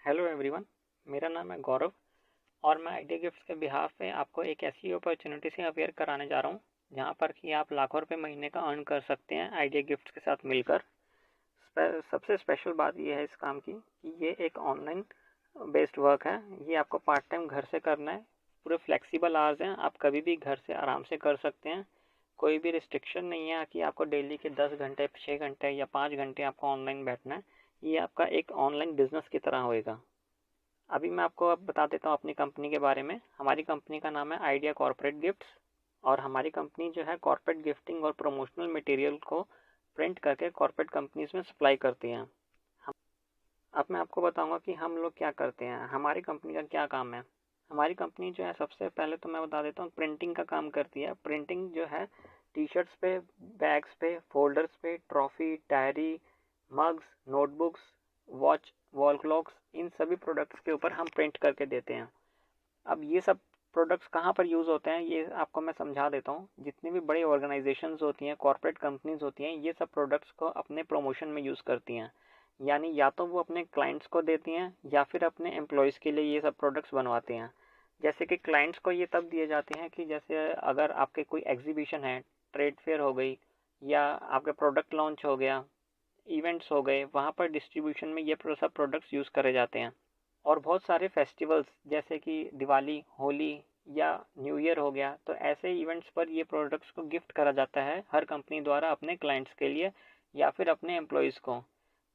Hello everyone. मेरा नाम है गौरव और मैं आइडिया गिफ्ट्स के बिहाफ पे आपको एक ऐसी अपॉर्चुनिटी से अवेयर कराने जा रहा हूँ जहाँ पर कि आप लाखों रुपए महीने का अर्न कर सकते हैं आइडिया गिफ्ट्स के साथ मिलकर। सबसे स्पेशल बात यह है इस काम की कि ये एक ऑनलाइन बेस्ड वर्क है। ये आपको पार्ट टाइम घर से करना है। पूरे फ्लेक्सिबल आवर्स हैं, आप कभी भी घर से आराम से कर सकते हैं। कोई भी रिस्ट्रिक्शन नहीं है कि आपको डेली के 10 घंटे 6 घंटे या 5 घंटे आपको ऑनलाइन बैठना है। ये आपका एक ऑनलाइन बिजनेस की तरह होएगा। अभी मैं आपको अब बता देता हूँ अपनी कंपनी के बारे में। हमारी कंपनी का नाम है आइडिया कॉर्पोरेट गिफ्ट्स और हमारी कंपनी जो है कॉर्पोरेट गिफ्टिंग और प्रमोशनल मटेरियल को प्रिंट करके कॉर्पोरेट कंपनीज में सप्लाई करती हैं। हम अब मैं आपको बताऊंगा कि हम लोग क्या करते हैं, हमारी कंपनी का क्या काम है। हमारी कंपनी जो है सबसे पहले तो मैं बता देता हूँ प्रिंटिंग का काम करती है। प्रिंटिंग जो है टी शर्ट्स पे, बैग्स पे, फोल्डर्स पे, trophy, diary, mugs, notebooks, watch, wall clocks, इन सभी प्रोडक्ट्स के ऊपर हम प्रिंट करके देते हैं। अब ये सब प्रोडक्ट्स कहाँ पर यूज़ होते हैं ये आपको मैं समझा देता हूँ। जितनी भी बड़ी ऑर्गेनाइजेशंस होती हैं, कॉर्पोरेट कंपनीज होती हैं, ये सब प्रोडक्ट्स को अपने प्रमोशन में यूज़ करती हैं। यानी या तो वो अपने क्लाइंट्स को देती हैं या फिर अपने एम्प्लॉयज़ के लिए ये सब प्रोडक्ट्स बनवाते हैं। जैसे कि क्लाइंट्स को ये तब दिए जाते हैं कि जैसे अगर आपके कोई एग्जीबिशन है, ट्रेड फेयर हो गई या आपका प्रोडक्ट लॉन्च हो गया, इवेंट्स हो गए, वहाँ पर डिस्ट्रीब्यूशन में ये सब प्रोडक्ट्स यूज़ करे जाते हैं। और बहुत सारे फेस्टिवल्स जैसे कि दिवाली, होली या न्यू ईयर हो गया, तो ऐसे इवेंट्स पर ये प्रोडक्ट्स को गिफ्ट करा जाता है हर कंपनी द्वारा अपने क्लाइंट्स के लिए या फिर अपने एम्प्लॉयज़ को।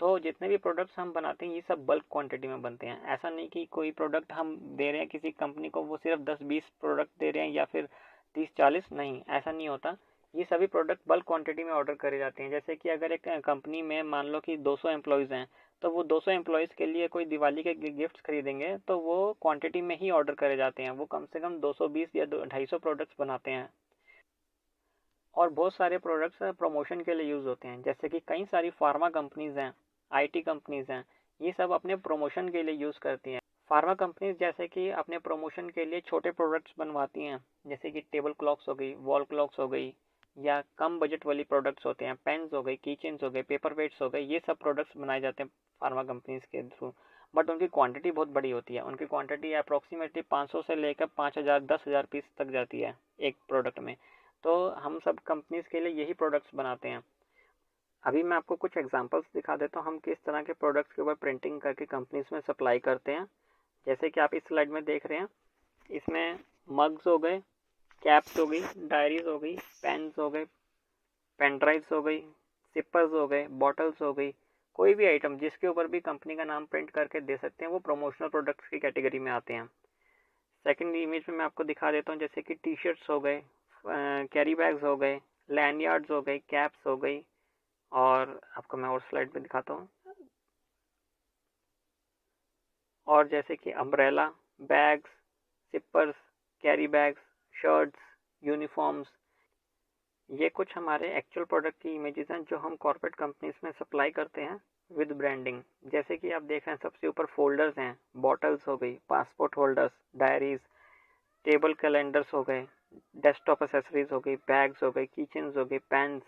तो जितने भी प्रोडक्ट्स हम बनाते हैं ये सब बल्क क्वांटिटी में बनते हैं। ऐसा नहीं कि कोई प्रोडक्ट हम दे रहे हैं किसी कंपनी को, वो सिर्फ 10-20 प्रोडक्ट दे रहे हैं या फिर 30-40, नहीं, ऐसा नहीं होता। ये सभी प्रोडक्ट बल्क क्वांटिटी में ऑर्डर करे जाते हैं। जैसे कि अगर एक कंपनी में मान लो कि 200 एम्प्लॉयज़ हैं, तो वो 200 एम्प्लॉयज़ के लिए कोई दिवाली के गिफ्ट्स खरीदेंगे तो वो क्वांटिटी में ही ऑर्डर करे जाते हैं। वो कम से कम 220 या 250 प्रोडक्ट्स बनाते हैं। और बहुत सारे प्रोडक्ट्स प्रमोशन के लिए यूज़ होते हैं। जैसे कि कई सारी फार्मा कंपनीज हैं, आईटी कंपनीज हैं, ये सब अपने प्रमोशन के लिए यूज़ करती हैं। फार्मा कंपनीज जैसे कि अपने प्रमोशन के लिए छोटे प्रोडक्ट्स बनवाती हैं, जैसे कि टेबल क्लॉक्स हो गई, वॉल क्लॉक्स हो गई, या कम बजट वाली प्रोडक्ट्स होते हैं, पेन्स हो गई, की चेन्स हो गए, पेपर वेट्स हो गए, ये सब प्रोडक्ट्स बनाए जाते हैं फार्मा कंपनीज के थ्रू। बट उनकी क्वांटिटी बहुत बड़ी होती है। उनकी क्वांटिटी अप्रोक्सीमेटली 500 से लेकर 5000 10,000 पीस तक जाती है एक प्रोडक्ट में। तो हम सब कंपनीज के लिए यही प्रोडक्ट्स बनाते हैं। अभी मैं आपको कुछ एग्जांपल्स दिखा देता हूँ हम किस तरह के प्रोडक्ट्स के ऊपर प्रिंटिंग करके कंपनीज में सप्लाई करते हैं। जैसे कि आप इस स्लाइड में देख रहे हैं, इसमें मग्स हो गए, कैप्स हो गई, डायरीज हो गई, पेन्स हो गए, पेन ड्राइव्स हो गई, सिपर्स हो गए, बॉटल्स हो गई। कोई भी आइटम जिसके ऊपर भी कंपनी का नाम प्रिंट करके दे सकते हैं वो प्रमोशनल प्रोडक्ट्स की कैटेगरी में आते हैं। सेकंड इमेज में मैं आपको दिखा देता हूँ, जैसे कि टी शर्ट्स हो गए, कैरी बैग्स हो गए, लैंडयार्ड्स हो गई, कैप्स हो गई। और आपको मैं और स्लाइड में दिखाता हूँ। और जैसे कि umbrella, bags, sippers, carry bags, shirts, uniforms, ये कुछ हमारे एक्चुअल प्रोडक्ट की इमेजेस हैं जो हम कॉर्पोरेट कंपनीज में सप्लाई करते हैं विद ब्रांडिंग। जैसे कि आप देख रहे हैं सबसे ऊपर फोल्डर्स हैं, बॉटल्स हो गई, passport holders, diaries, table calendars हो गए, डेस्कटॉप एसेसरीज हो गई, बैग्स हो गए, किचन्स हो गए, पेन्स,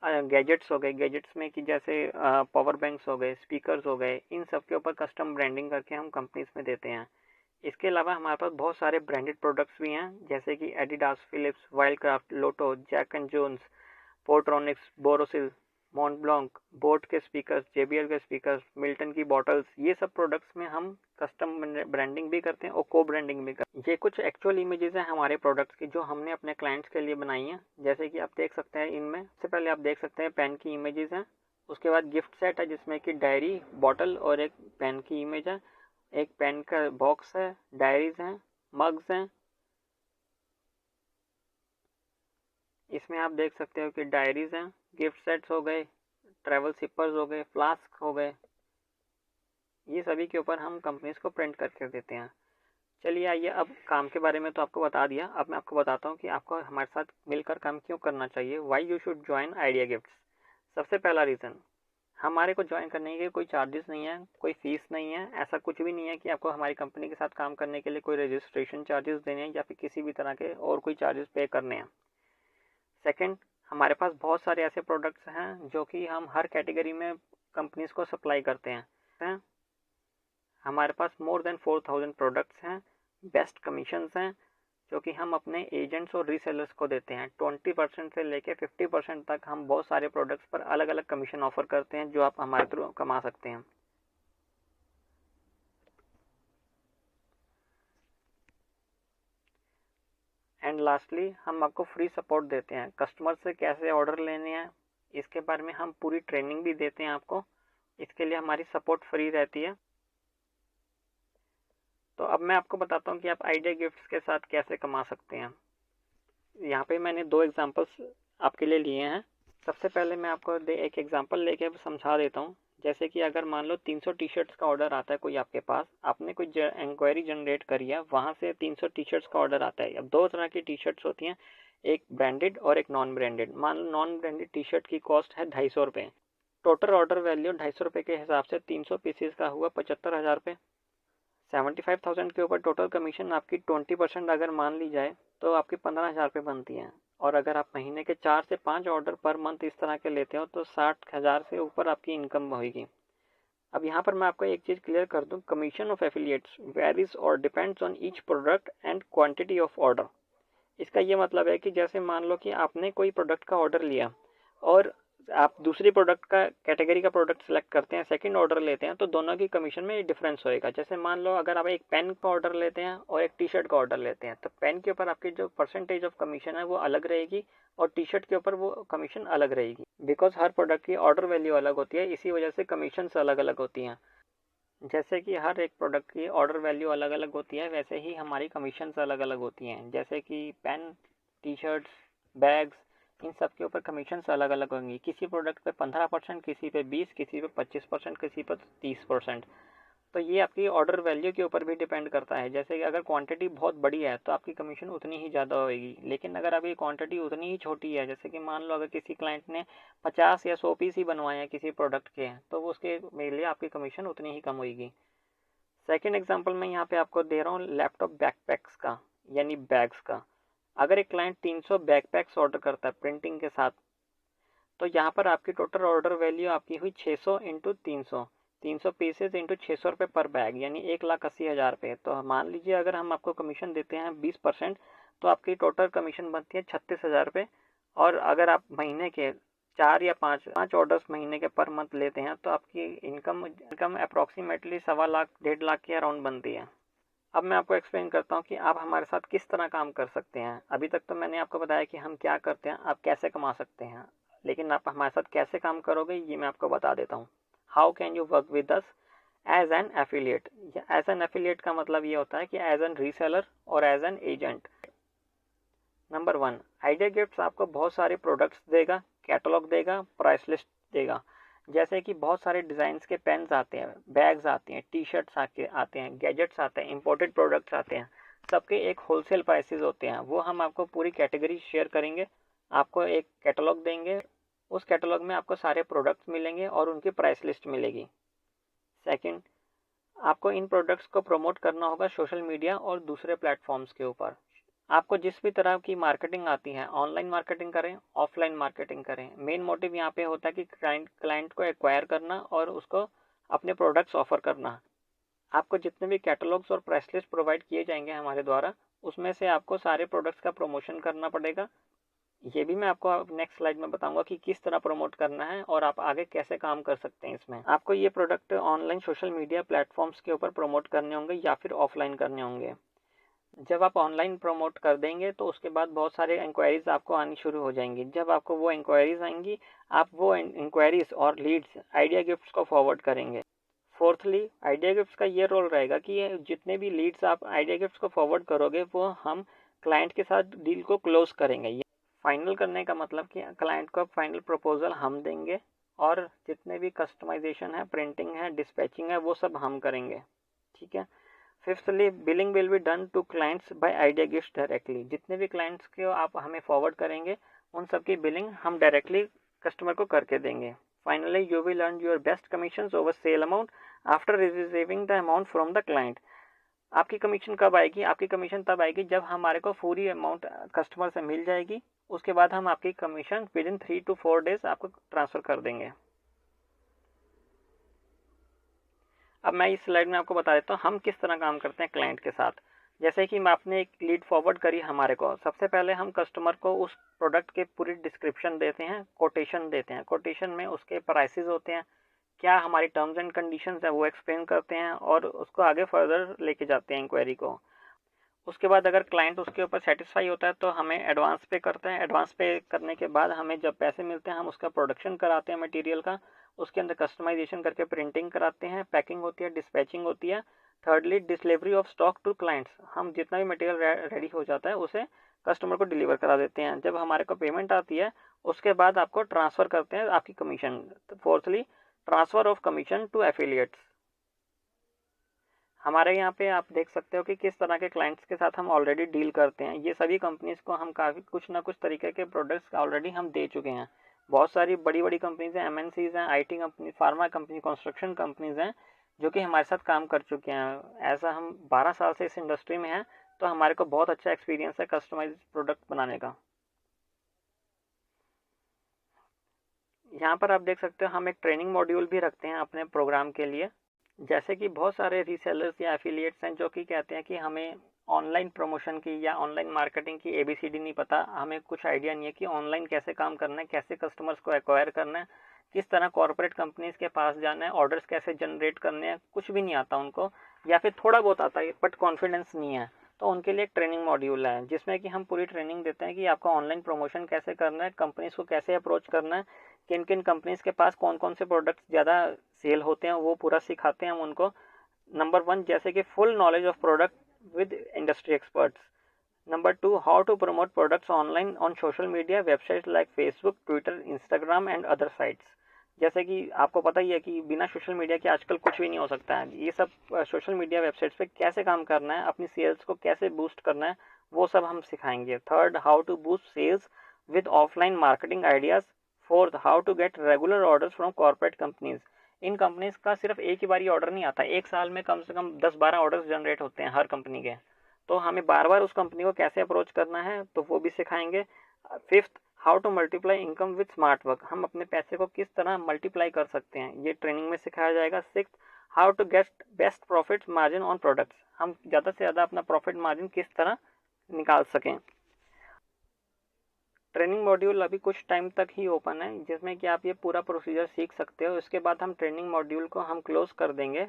गैजेट्स हो गए। गैजेट्स में कि जैसे पावर बैंक्स हो गए, स्पीकर्स हो गए, इन सब के ऊपर कस्टम ब्रांडिंग करके हम कंपनीज में देते हैं। इसके अलावा हमारे पास बहुत सारे ब्रांडेड प्रोडक्ट्स भी हैं, जैसे कि Adidas, Philips, Wildcraft, Lotto, Jack and Jones, Portronics, Borosil, Montblanc, boAt के स्पीकर्स, जेबीएल के स्पीकर्स, मिल्टन की बॉटल्स, ये सब प्रोडक्ट्स में हम कस्टम ब्रांडिंग भी करते हैं और को ब्रांडिंग भी करते हैं। ये कुछ एक्चुअल इमेजेस हैं हमारे प्रोडक्ट्स की जो हमने अपने क्लाइंट्स के लिए बनाई हैं। जैसे कि आप देख सकते हैं, इनमें सबसे पहले आप देख सकते हैं पेन की इमेजेस हैं। उसके बाद गिफ्ट सेट है जिसमें कि डायरी, बॉटल और एक पेन की इमेज है। एक पेन का बॉक्स है, डायरीज हैं, मग्स हैं। इसमें आप देख सकते हो कि डायरीज हैं, गिफ्ट सेट्स हो गए, ट्रैवल सिपर्स हो गए, फ्लास्क हो गए। ये सभी के ऊपर हम कंपनीज को प्रिंट करके देते हैं। चलिए आइए, अब काम के बारे में तो आपको बता दिया, अब मैं आपको बताता हूँ कि आपको हमारे साथ मिलकर काम क्यों करना चाहिए। Why you should join idea gifts. सबसे पहला रीज़न, हमारे को ज्वाइन करने के कोई चार्जेस नहीं है, कोई फीस नहीं है, ऐसा कुछ भी नहीं है कि आपको हमारी कंपनी के साथ काम करने के लिए कोई रजिस्ट्रेशन चार्जेस देने हैं या फिर किसी भी तरह के और कोई चार्जेस पे करने हैं। सेकंड, हमारे पास बहुत सारे ऐसे प्रोडक्ट्स हैं जो कि हम हर कैटेगरी में कंपनीज को सप्लाई करते हैं। हमारे पास मोर देन 4000 प्रोडक्ट्स हैं, बेस्ट कमीशंस हैं जो कि हम अपने एजेंट्स और रीसेलर्स को देते हैं। 20% से लेके 50% तक हम बहुत सारे प्रोडक्ट्स पर अलग अलग कमीशन ऑफर करते हैं जो आप हमारे थ्रू कमा सकते हैं। एंड लास्टली हम आपको फ्री सपोर्ट देते हैं। कस्टमर से कैसे ऑर्डर लेने हैं इसके बारे में हम पूरी ट्रेनिंग भी देते हैं आपको। इसके लिए हमारी सपोर्ट फ्री रहती है। तो अब मैं आपको बताता हूँ कि आप आइडिया गिफ्ट्स के साथ कैसे कमा सकते हैं। यहाँ पे मैंने 2 एग्जांपल्स आपके लिए लिए हैं। सबसे पहले मैं आपको एक एग्जांपल लेके समझा देता हूँ। जैसे कि अगर मान लो 300 टी शर्ट्स का ऑर्डर आता है कोई आपके पास, आपने कोई इंक्वायरी जनरेट करी है, वहाँ से 300 टी शर्ट्स का ऑर्डर आता है। अब 2 तरह की टी शर्ट्स होती हैं, एक ब्रांडेड और एक नॉन ब्रांडेड। मान लो नॉन ब्रांडेड टी शर्ट की कॉस्ट है 250 रुपये। टोटल ऑर्डर वैल्यू 250 रुपये के हिसाब से 300 पीसीज का हुआ 75,000 रुपये। 75,000 के ऊपर टोटल कमीशन आपकी 20% अगर मान ली जाए तो आपकी 15,000 रुपये बनती है। और अगर आप महीने के 4 से 5 ऑर्डर पर मंथ इस तरह के लेते हो तो 60,000 से ऊपर आपकी इनकम होगी। अब यहाँ पर मैं आपको एक चीज़ क्लियर कर दूँ, कमीशन ऑफ एफिलिएट्स वेरीज और depends on each product and quantity of order. इसका ये मतलब है कि जैसे मान लो कि आपने कोई प्रोडक्ट का ऑर्डर लिया और आप दूसरी प्रोडक्ट का कैटेगरी का प्रोडक्ट सेलेक्ट करते हैं, सेकंड ऑर्डर लेते हैं, तो दोनों की कमीशन में डिफरेंस होएगा। जैसे मान लो अगर आप एक पेन का ऑर्डर लेते हैं और एक टी शर्ट का ऑर्डर लेते हैं, तो पेन के ऊपर आपकी जो परसेंटेज ऑफ कमीशन है वो अलग रहेगी और टी शर्ट के ऊपर वो कमीशन अलग रहेगी। बिकॉज हर प्रोडक्ट की ऑर्डर वैल्यू अलग होती है, इसी वजह से कमीशन अलग अलग होती हैं। जैसे कि हर एक प्रोडक्ट की ऑर्डर वैल्यू अलग अलग होती है, वैसे ही हमारी कमीशंस अलग अलग होती हैं। जैसे कि पेन, टी शर्ट्स, बैग्स, इन सब के ऊपर कमीशंस अलग अलग होंगी। किसी प्रोडक्ट पे 15%, किसी पे 20, किसी पे 25%, किसी पे 30%। तो ये आपकी ऑर्डर वैल्यू के ऊपर भी डिपेंड करता है। जैसे कि अगर क्वांटिटी बहुत बड़ी है तो आपकी कमीशन उतनी ही ज़्यादा होगी, लेकिन अगर आपकी क्वांटिटी उतनी ही छोटी है, जैसे कि मान लो अगर किसी क्लाइंट ने 50 या 100 पीस ही बनवाए हैं किसी प्रोडक्ट के, तो वो उसके मेरे लिए आपकी कमीशन उतनी ही कम होगी। सेकेंड एग्जाम्पल मैं यहाँ पे आपको दे रहा हूँ लैपटॉप बैकपैक्स का, यानी बैग्स का। अगर एक क्लाइंट 300 बैकपैक्स ऑर्डर करता है प्रिंटिंग के साथ, तो यहाँ पर आपकी टोटल ऑर्डर वैल्यू आपकी हुई 600 इंटू 300, 300 पीसेज इंटू 600 रुपये पर बैग, यानी 1,80,000 रुपये। तो मान लीजिए अगर हम आपको कमीशन देते हैं 20%, तो आपकी टोटल कमीशन बनती है 36,000 रुपये। और अगर आप महीने के 4 या 5 ऑर्डर्स महीने के पर मंथ लेते हैं तो आपकी इनकम अप्रॉक्सीमेटली 1.25 लाख 1.5 लाख के अराउंड बनती है। अब मैं आपको एक्सप्लेन करता हूँ कि आप हमारे साथ किस तरह काम कर सकते हैं। अभी तक तो मैंने आपको बताया कि हम क्या करते हैं, आप कैसे कमा सकते हैं, लेकिन आप हमारे साथ कैसे काम करोगे ये मैं आपको बता देता हूँ। How can you work with us as an affiliate. As an affiliate का मतलब ये होता है कि एज एन रीसेलर और as an agent. Number 1, Idea Gifts आपको बहुत सारे प्रोडक्ट्स देगा, कैटलॉग देगा, प्राइस लिस्ट देगा। जैसे कि बहुत सारे डिज़ाइंस के पेन्स आते हैं, बैग्स आते हैं, टी शर्ट्स आते हैं, गैजेट्स आते हैं, इंपोर्टेड प्रोडक्ट्स आते हैं। सबके एक होलसेल प्राइसेस होते हैं, वो हम आपको पूरी कैटेगरी शेयर करेंगे, आपको एक कैटलॉग देंगे। उस कैटलॉग में आपको सारे प्रोडक्ट्स मिलेंगे और उनकी प्राइस लिस्ट मिलेगी। सेकंड, आपको इन प्रोडक्ट्स को प्रमोट करना होगा सोशल मीडिया और दूसरे प्लेटफॉर्म्स के ऊपर। आपको जिस भी तरह की मार्केटिंग आती है, ऑनलाइन मार्केटिंग करें, ऑफलाइन मार्केटिंग करें, मेन मोटिव यहाँ पे होता है कि क्लाइंट को एक्वायर करना और उसको अपने प्रोडक्ट्स ऑफर करना। आपको जितने भी कैटलॉग्स और प्राइस लिस्ट प्रोवाइड किए जाएंगे हमारे द्वारा, उसमें से आपको सारे प्रोडक्ट्स का प्रमोशन करना पड़ेगा। ये भी मैं आपको नेक्स्ट स्लाइड में बताऊंगा कि किस तरह प्रमोट करना है और आप आगे कैसे काम कर सकते हैं। इसमें आपको ये product online social media platforms के ऊपर प्रमोट करने होंगे या फिर ऑफलाइन करने होंगे। जब आप ऑनलाइन प्रमोट कर देंगे तो उसके बाद बहुत सारे इंक्वायरीज आपको आनी शुरू हो जाएंगी। जब आपको वो इंक्वायरीज आएंगी, आप वो इंक्वायरीज और लीड्स आइडिया गिफ्ट्स को फॉरवर्ड करेंगे। फोर्थली, आइडिया गिफ्ट्स का ये रोल रहेगा कि जितने भी लीड्स आप आइडिया गिफ्ट्स को फॉरवर्ड करोगे वो हम क्लाइंट के साथ डील को क्लोज करेंगे। फाइनल करने का मतलब कि क्लाइंट को फाइनल प्रपोजल हम देंगे और जितने भी कस्टमाइजेशन है, प्रिंटिंग है, डिस्पैचिंग है, वो सब हम करेंगे। ठीक है। Fifthly, billing will be done to clients by Idea Gifts directly. जितने भी क्लाइंट्स को आप हमें फॉरवर्ड करेंगे उन सब की बिलिंग हम डायरेक्टली कस्टमर को करके देंगे। Finally, you will earn your best commission over cell amount after receiving the amount from the client. आपकी कमीशन कब आएगी? आपकी कमीशन तब आएगी जब हमारे को पूरी अमाउंट कस्टमर से मिल जाएगी। उसके बाद हम आपकी commission with in 3 to 4 days आपको ट्रांसफ़र कर देंगे। अब मैं इस स्लाइड में आपको बता देता हूँ हम किस तरह काम करते हैं क्लाइंट के साथ। जैसे कि आपने एक लीड फॉरवर्ड करी हमारे को, सबसे पहले हम कस्टमर को उस प्रोडक्ट के पूरी डिस्क्रिप्शन देते हैं, कोटेशन देते हैं। कोटेशन में उसके प्राइसेस होते हैं, क्या हमारी टर्म्स एंड कंडीशंस है वो एक्सप्लेन करते हैं और उसको आगे फर्दर लेके जाते हैं इंक्वायरी को। उसके बाद अगर क्लाइंट उसके ऊपर सेटिस्फाई होता है तो हमें एडवांस पे करता है। एडवांस पे करने के बाद हमें जब पैसे मिलते हैं हम उसका प्रोडक्शन कराते हैं मटेरियल का, उसके अंदर कस्टमाइजेशन करके प्रिंटिंग कराते हैं, पैकिंग होती है, डिस्पैचिंग होती है। Thirdly delivery of stock to clients, हम जितना भी मटेरियल रेडी हो जाता है उसे कस्टमर को डिलीवर करा देते हैं। जब हमारे को पेमेंट आती है उसके बाद आपको ट्रांसफ़र करते हैं आपकी commission. Fourthly transfer of commission to affiliates. हमारे यहाँ पे आप देख सकते हो कि किस तरह के क्लाइंट्स के साथ हम ऑलरेडी डील करते हैं। ये सभी कंपनीज को हम काफ़ी कुछ ना कुछ तरीके के प्रोडक्ट्स ऑलरेडी हम दे चुके हैं। बहुत सारी बड़ी बड़ी कंपनीज हैं, एमएनसीज हैं, IT company, pharma company, construction companies हैं जो कि हमारे साथ काम कर चुके हैं। ऐसा हम 12 साल से इस इंडस्ट्री में हैं, तो हमारे को बहुत अच्छा एक्सपीरियंस है कस्टमाइज प्रोडक्ट बनाने का। यहाँ पर आप देख सकते हो हम एक ट्रेनिंग मॉड्यूल भी रखते हैं अपने प्रोग्राम के लिए। जैसे कि बहुत सारे रीसेलर्स या एफिलिएट्स हैं जो कि कहते हैं कि हमें ऑनलाइन प्रमोशन की या ऑनलाइन मार्केटिंग की एबीसीडी नहीं पता, हमें कुछ आइडिया नहीं है कि ऑनलाइन कैसे काम करना है, कैसे कस्टमर्स को एक्वायर करना है, किस तरह कॉर्पोरेट कंपनीज के पास जाना है, ऑर्डर्स कैसे जनरेट करने हैं, कुछ भी नहीं आता उनको, या फिर थोड़ा बहुत आता है बट कॉन्फिडेंस नहीं है। तो उनके लिए एक ट्रेनिंग मॉड्यूल है जिसमें कि हम पूरी ट्रेनिंग देते हैं कि आपको ऑनलाइन प्रमोशन कैसे करना है, कंपनीज को कैसे अप्रोच करना है, किन किन कंपनीज के पास कौन कौन से प्रोडक्ट्स ज़्यादा सेल होते हैं, वो पूरा सिखाते हैं हम उनको। नंबर 1 जैसे कि full knowledge of product with industry experts. Number 2 how to promote products online on social media websites like Facebook, Twitter, Instagram and other sites. जैसे कि आपको पता ही है कि बिना सोशल मीडिया के आजकल कुछ भी नहीं हो सकता है। ये सब सोशल मीडिया वेबसाइट्स पे कैसे काम करना है, अपनी सेल्स को कैसे बूस्ट करना है, वो सब हम सिखाएंगे। Third how to boost sales with offline marketing ideas. Fourth how to get regular orders from corporate companies. इन कंपनीज का सिर्फ एक ही बारी ऑर्डर नहीं आता, एक साल में कम से कम 10-12 ऑर्डर्स जनरेट होते हैं हर कंपनी के। तो हमें बार बार उस कंपनी को कैसे अप्रोच करना है तो वो भी सिखाएंगे। Fifth how to multiply income with smart work, हम अपने पैसे को किस तरह मल्टीप्लाई कर सकते हैं, ये ट्रेनिंग में सिखाया जाएगा। Sixth how to get best profit margin on products, हम ज़्यादा से ज़्यादा अपना प्रॉफिट मार्जिन किस तरह निकाल सकें। ट्रेनिंग मॉड्यूल अभी कुछ टाइम तक ही ओपन है जिसमें कि आप ये पूरा प्रोसीजर सीख सकते हो। इसके बाद हम ट्रेनिंग मॉड्यूल को हम क्लोज कर देंगे,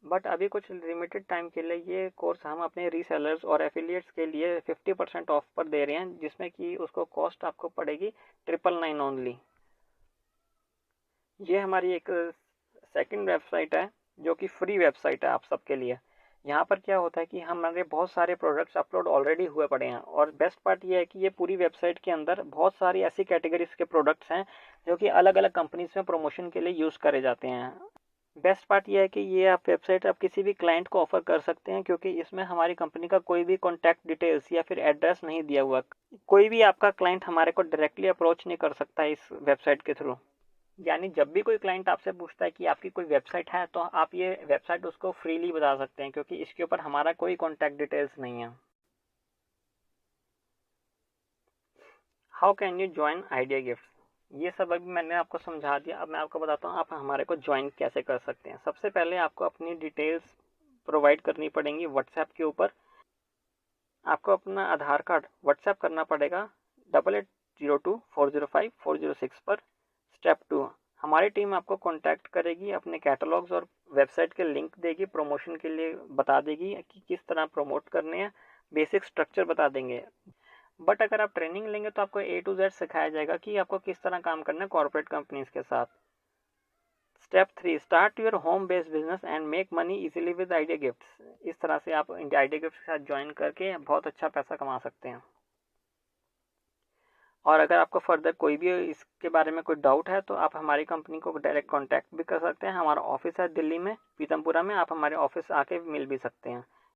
बट अभी कुछ लिमिटेड टाइम के लिए ये कोर्स हम अपने रीसेलर्स और एफिलिएट्स के लिए 50% ऑफ पर दे रहे हैं, जिसमें कि उसको कॉस्ट आपको पड़ेगी 999 ओनली। ये हमारी एक सेकंड वेबसाइट है जो कि फ्री वेबसाइट है आप सबके लिए। यहाँ पर क्या होता है कि हमारे बहुत सारे प्रोडक्ट्स अपलोड ऑलरेडी हुए पड़े हैं, और बेस्ट पार्ट ये है कि ये पूरी वेबसाइट के अंदर बहुत सारी ऐसी कैटेगरीज के प्रोडक्ट्स हैं जो कि अलग अलग कंपनीज में प्रमोशन के लिए यूज़ करे जाते हैं। बेस्ट पार्ट ये है कि ये आप वेबसाइट आप किसी भी क्लाइंट को ऑफर कर सकते हैं, क्योंकि इसमें हमारी कंपनी का कोई भी कॉन्टैक्ट डिटेल्स या फिर एड्रेस नहीं दिया हुआ। कोई भी आपका क्लाइंट हमारे को डायरेक्टली अप्रोच नहीं कर सकता इस वेबसाइट के थ्रू। यानी जब भी कोई क्लाइंट आपसे पूछता है कि आपकी कोई वेबसाइट है तो आप ये वेबसाइट उसको फ्रीली बता सकते हैं, क्योंकि इसके ऊपर हमारा कोई कॉन्टैक्ट डिटेल्स नहीं है। How can you join idea gift, ये सब अभी मैंने आपको समझा दिया। अब मैं आपको बताता हूँ आप हमारे को ज्वाइन कैसे कर सकते हैं। सबसे पहले आपको अपनी डिटेल्स प्रोवाइड करनी पड़ेंगी व्हाट्सएप के ऊपर। आपको अपना आधार कार्ड व्हाट्सएप करना पड़ेगा 8802405406 पर। स्टेप 2 हमारी टीम आपको कांटेक्ट करेगी, अपने कैटलॉग्स और वेबसाइट के लिंक देगी, प्रमोशन के लिए बता देगी कि किस तरह प्रमोट करने हैं, बेसिक स्ट्रक्चर बता देंगे। बट अगर आप ट्रेनिंग लेंगे तो आपको A to Z सिखाया जाएगा कि आपको किस तरह काम करना है कॉर्पोरेट कंपनीज के साथ। Step 3 start your home based business and make money easily with idea gifts. इस तरह से आप आइडिया गिफ्ट के साथ ज्वाइन करके बहुत अच्छा पैसा कमा सकते हैं। और अगर आपको फर्दर कोई भी इसके बारे में कोई डाउट है तो आप हमारी कंपनी को डायरेक्ट कांटेक्ट भी कर सकते हैं। हमारा ऑफिस है दिल्ली में पीतमपुरा में, आप हमारे ऑफिस आके मिल भी सकते हैं।